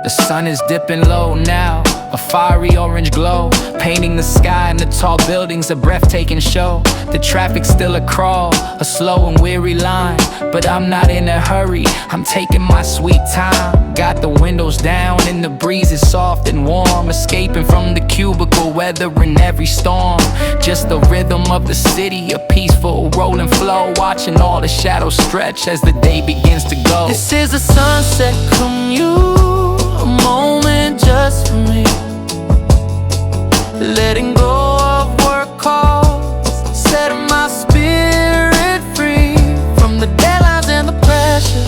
The sun is dipping low now, a fiery orange glow, painting the sky and the tall buildings, a breathtaking show. The traffic's still a crawl, a slow and weary line, but I'm not in a hurry, I'm taking my sweet time. Got the windows down and the breeze is soft and warm, escaping from the cubicle, weathering every storm. Just the rhythm of the city, a peaceful rolling flow, watching all the shadows stretch as the day begins to go. This is a sunset commute, a moment just for me. Letting go of work calls, setting my spirit free from the deadlines and the pressure,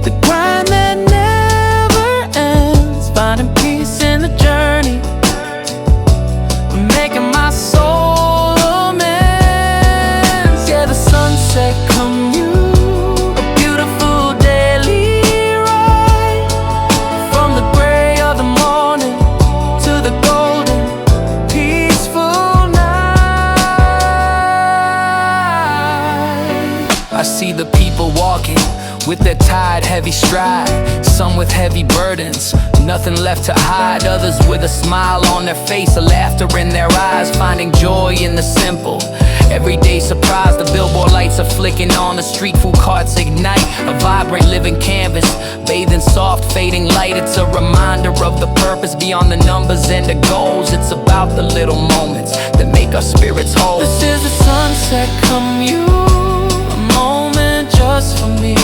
the grind that never ends, finding peace in the journey, making my soul amends. Yeah, the sunset commute, a beautiful daily ride, from the gray of the morning to the golden, peaceful night. I see the people walking with their tired, heavy stride, some with heavy burdens, nothing left to hide, others with a smile on their face, a laughter in their eyes, finding joy in the simple. Everyday surprise, the billboard lights are flicking on, the street food carts ignite, a vibrant living canvas, bathing soft, fading light. It's a reminder of the purpose beyond the numbers and the goals. It's about the little moments that make our spirits whole. This is a sunset commute, a moment just for me.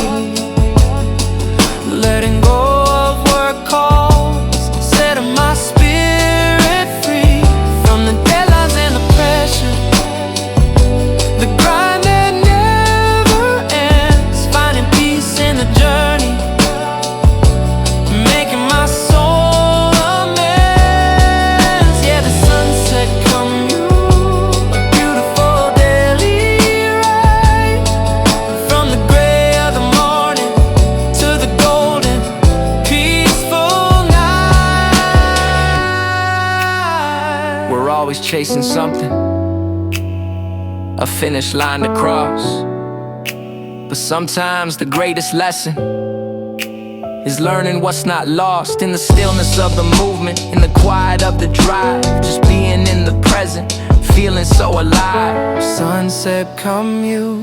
Letting go of work calls, setting my spirit free from the deadlines and the pressure, the grind that never ends, finding peace in the journey, making my soul amends. Yeah, the sunset commute, a beautiful daily ride, from the gray of the morning to the golden, peaceful night. We're always chasing something, a finish line to cross, but sometimes the greatest lesson is learning what's not lost in the stillness of the movement, in the quiet of the drive, just being in the present, feeling so alive. Sunset commute,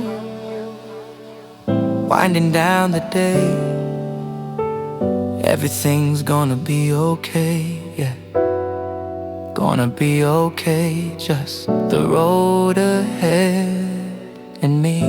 winding down the day, everything's gonna be okay, yeah. Gonna be okay, just the road ahead and me.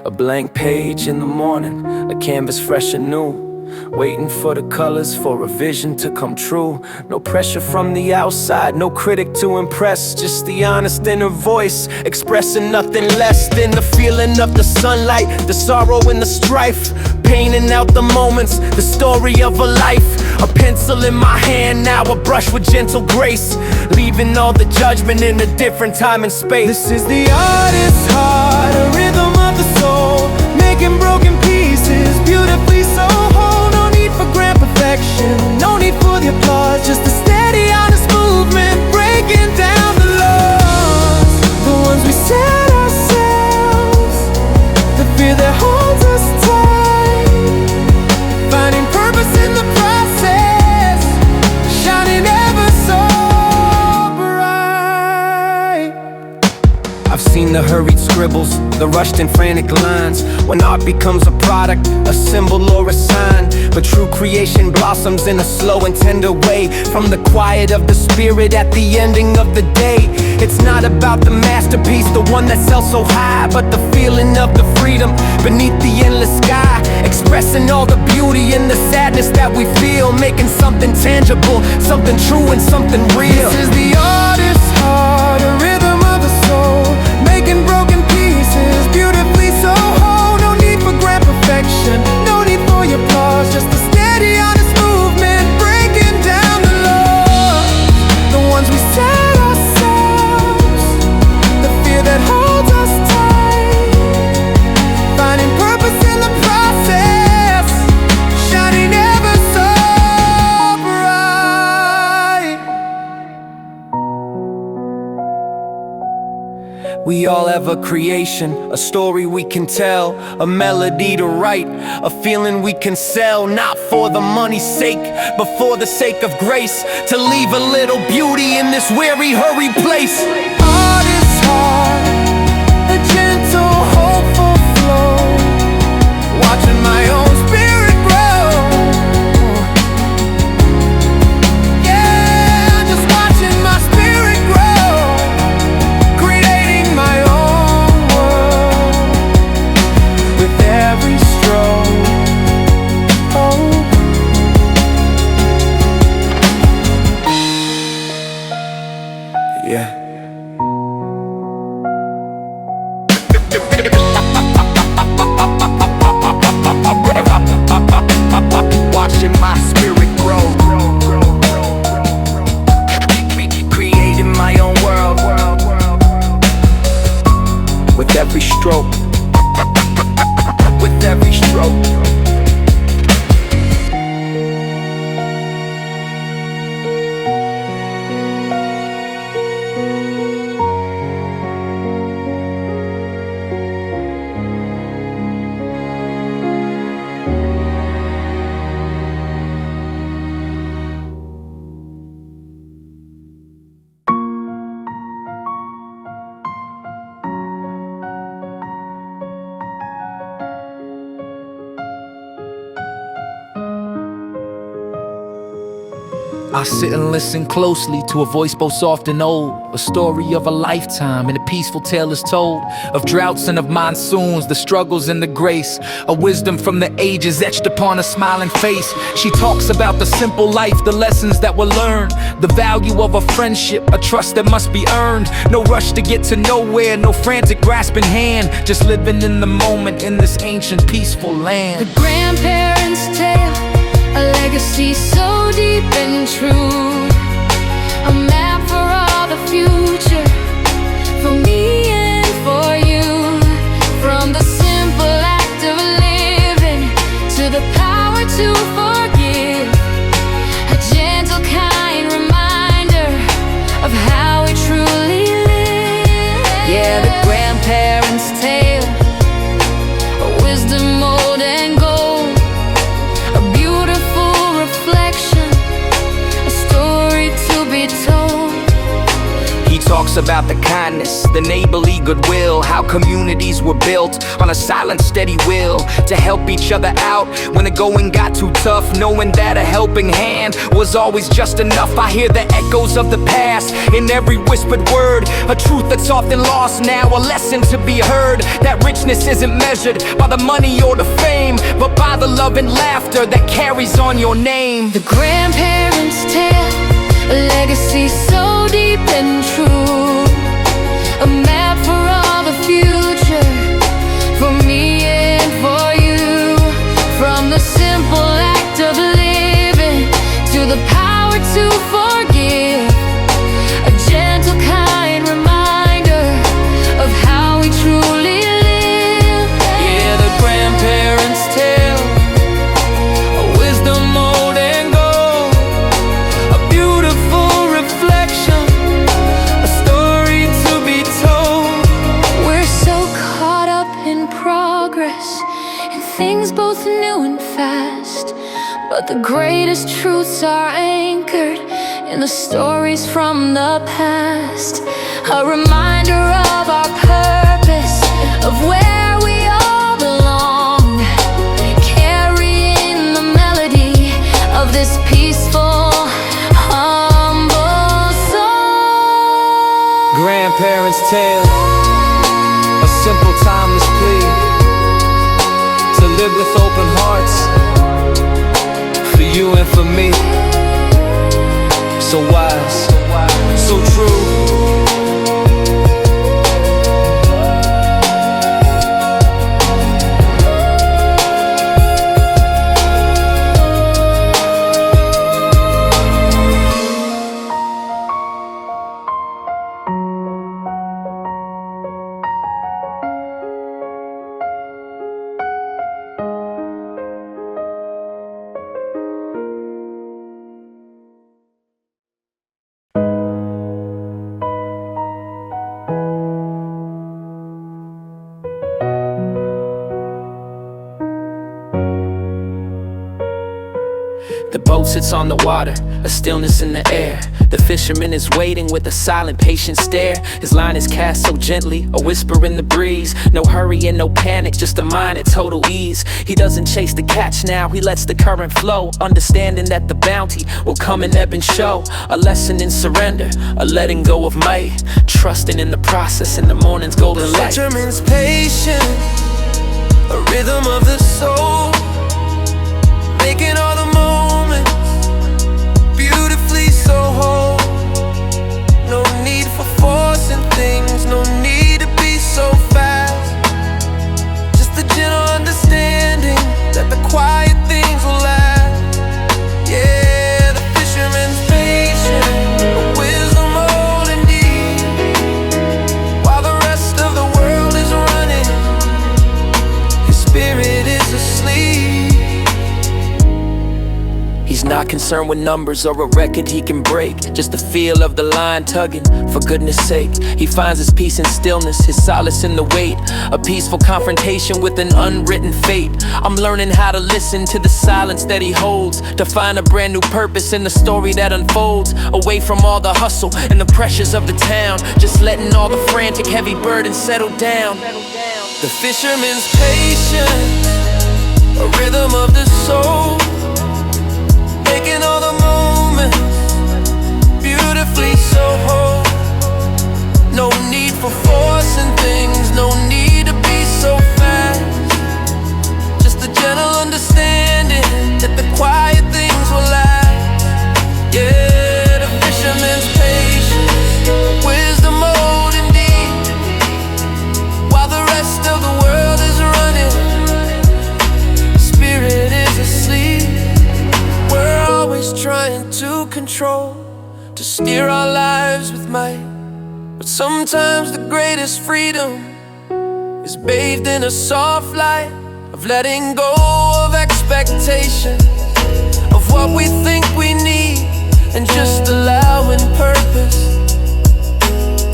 A blank page in the morning, a canvas fresh and new. Waiting for the colors for a vision to come true. No pressure from the outside, no critic to impress. Just the honest inner voice, expressing nothing less than the feeling of the sunlight, the sorrow and the strife. Painting out the moments, the story of a life. A pencil in my hand, now a brush with gentle grace. Leaving all the judgment in a different time and space. This is the artist's heart, a rhythm of the soul. Making broken pieces beautifully so whole. No need for grand perfection, no need for the applause. Just a steady, honest movement, breaking down the laws. The ones we set ourselves, the fear that holds us tight. Finding purpose in the process, shining ever so bright. I've seen the hurried scribbles, the rushed and frantic lines. When art becomes a product, a symbol or a sign. But true creation blossoms in a slow and tender way. From the quiet of the spirit at the ending of the day. It's not about the masterpiece, the one that sells so high, but the feeling of the freedom beneath the endless sky. Expressing all the beauty and the sadness that we feel. Making something tangible, something true and something real. This is the artist's heart, a rhythm of the soul. Making broken pieces beautifully so whole. No need for grand perfection, no need for your applause. Just a steady, honest movement, breaking down the laws. The ones we set ourselves, the fear that holds us tight. Finding purpose in the process, shining ever so bright. We all have a creation, a story we can tell, a melody to write, a feeling we can sell. Not for the money's sake, but for the sake of grace. To leave a little beauty in this weary, hurried place. Artist's heart, a gentle, hopeful flow. Watching my own spirit grow. Yeah, just watching my spirit grow. Creating my own world with every stroke. Oh. Yeah. Watching my spirit grow. Creating my own world with every stroke. With every stroke. I sit and listen closely to a voice both soft and old. A story of a lifetime and a peaceful tale is told. Of droughts and of monsoons, the struggles and the grace. A wisdom from the ages etched upon a smiling face. She talks about the simple life, the lessons that were learned. The value of a friendship, a trust that must be earned. No rush to get to nowhere, no frantic grasping hand. Just living in the moment in this ancient peaceful land. The grandparents' tale, a legacy so deep and true. A map for all the future, for me and for you. From the simple act of living to the power to forgive. A gentle, kind reminder of how we truly live. Yeah, the grandparents' tale, a wisdom old and gold. A beautiful reflection, a story to be told. He talks about the kindness, the neighborly goodwill, how communities were built on a silent, steady will to help each other out when the going got too tough, knowing that a helping hand was always just enough. I hear the echoes of the past in every whispered word, a truth that's often lost now, a lesson to be heard, that richness isn't measured by the money or the fame, but by the love and laughter that carries on your name. The grandparents' tale, a legacy so deep and true, a map for all the future, for me and for you, from the simple act of living to the power to forgive, a gentle kind reminder of how we truly live. Yeah, the grandparents' tale, a wisdom old and gold, a beautiful reflection, a story to be told. We're so caught up in progress and things both new and fast, but the greatest truths are anchored in the stories from the past, a reminder of our purpose, of where we all belong, carrying the melody of this peaceful, humble song. Grandparents' tale, a simple timeless plea to live with open hearts, for you and for me. So wise, so true. The boat sits on the water, a stillness in the air. The fisherman is waiting with a silent, patient stare. His line is cast so gently, a whisper in the breeze. No hurry and no panic, just a mind at total ease. He doesn't chase the catch now, he lets the current flow, understanding that the bounty will come and ebb and show. A lesson in surrender, a letting go of might, trusting in the process in the morning's golden light. Fisherman's patient, a rhythm of the soul, making all the moments beautifully so whole. No need for forcing things, no need to be so fast. Just the gentle understanding that the quiet things will last. Yeah, the fisherman's patient, a wisdom old and deep, while the rest of the world is running, his spirit is asleep. He's not concerned with numbers or a record he can break, just the feel of the line tugging, for goodness sake. He finds his peace in stillness, his solace in the wait, a peaceful confrontation with an unwritten fate. I'm learning how to listen to the silence that he holds, to find a brand new purpose in the story that unfolds, away from all the hustle and the pressures of the town, just letting all the frantic heavy burdens settle down. The fisherman's patience, a rhythm of the soul, making all the moments beautifully so whole. No need for forcing things, no need to be so fast. Just a gentle understanding that the quiet things will last. Yeah, the fisherman's patience, wisdom old and deep, while the rest of the world is running, spirit is asleep. We're always trying to control, to steer our lives with might, but sometimes the greatest freedom is bathed in a soft light of letting go of expectation, of what we think we need, and just allowing purpose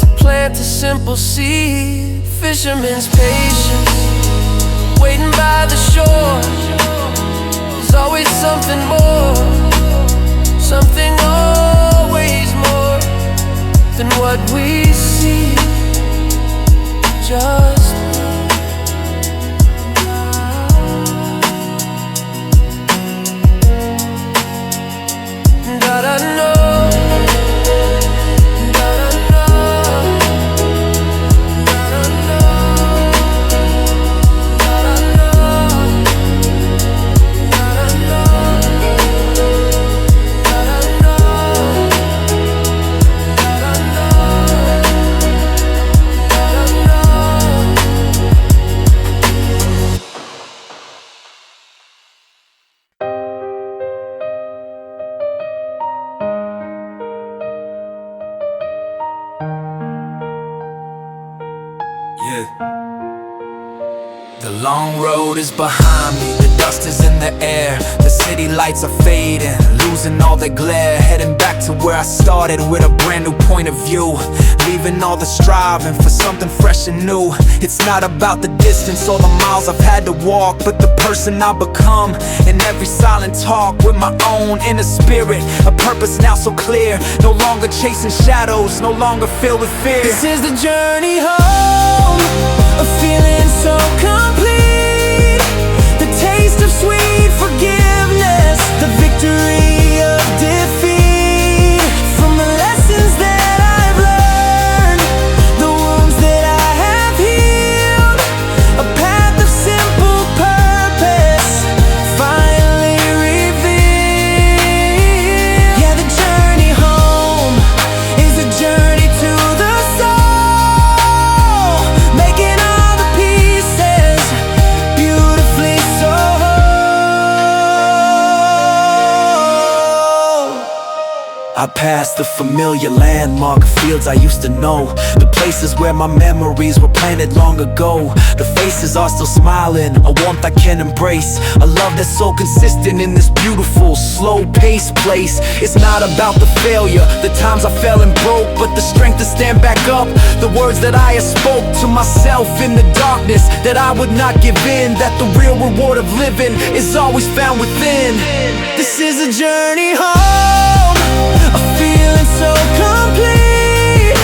to plant a simple seed. Fisherman's patience, waiting by the shore, there's always something more, something always more. than what we see. Just gotta know. The long road is behind me, the dust is in the air. The city lights are fading, losing all their glare. Heading back to where I started with a brand new point of view. Leaving all the striving for something fresh and new. It's not about the distance or the miles I've had to walk, but the person I've become. In every silent talk with my own inner spirit, a purpose now so clear. No longer chasing shadows, no longer filled with fear. This is the journey home, a feeling so complete. The taste of sweet forgiveness, the victory of defeat. From the lessons that I've learned, the wounds that I have healed, a path of simple purpose finally revealed. Yeah, the journey home is a journey to the soul, making all the pieces beautifully so whole. I passed the familiar landmark fields I used to know, the places where my memories were planted long ago. The faces are still smiling, a warmth I can embrace, a love that's so consistent in this beautiful, slow-paced place. It's not about the failure, the times I fell and broke, but the strength to stand back up. The words that I have spoke to myself in the darkness, that I would not give in, that the real reward of living is always found within. This is a journey home, a feeling so complete.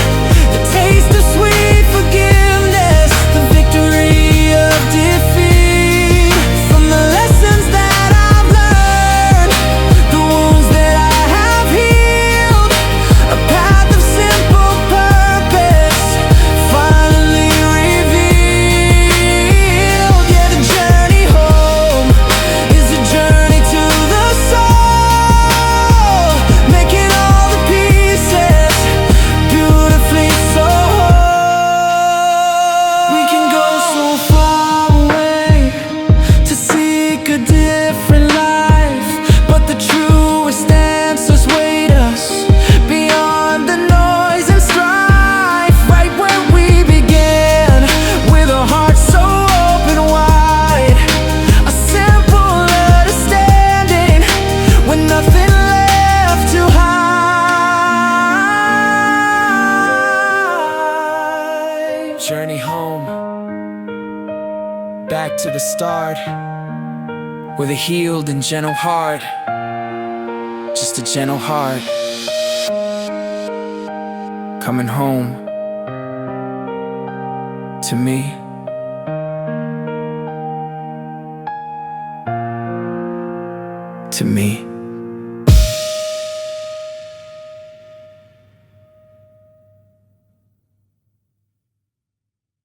The taste of sweet forgiveness, the victory of defeat. From the lessons that I've learned, the wounds that I have healed, a path of simple purpose finally revealed. Yeah, the journey home is a journey to the soul, making all the pieces beautifully so whole. We can go so far away to seek a different life, but the truest answers wait us beyond the noise and strife. Right where we began, with a heart so open wide, a simple understanding with nothing left to hide. Journey home, back to the start, with a healed and gentle heart, just a gentle heart, coming home to me. To me.